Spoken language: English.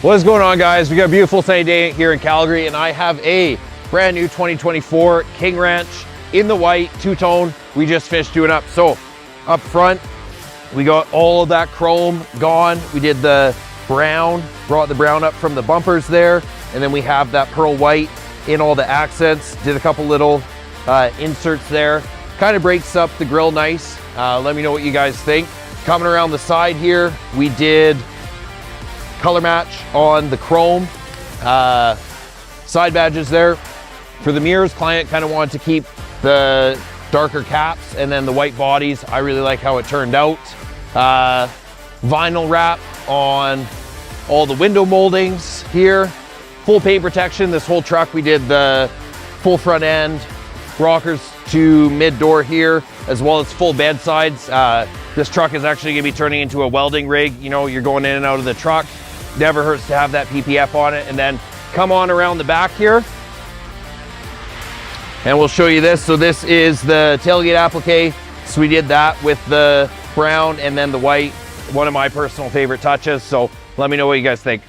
What is going on, guys? We got a beautiful sunny day here in Calgary, and I have a brand new 2024 King Ranch in the white two-tone we just finished doing up. So up front, we got all of that chrome gone. We did the brown, brought the brown up from the bumpers there, and then we have that pearl white in all the accents. Did a couple little inserts there. Kind of breaks up the grill nice. Let me know what you guys think. Coming around the side here, we did color match on the chrome side badges there. For the mirrors, client kind of wanted to keep the darker caps and then the white bodies. I really like how it turned out. Vinyl wrap on all the window moldings here. Full paint protection. This whole truck, we did the full front end, rockers to mid door here, as well as full bed sides. This truck is actually gonna be turning into a welding rig. You know, you're going in and out of the truck. Never hurts to have that PPF on it. And then come on around the back here and we'll show you this. So this is the tailgate applique. So we did that with the brown and then the white. One of my personal favorite touches. So let me know what you guys think.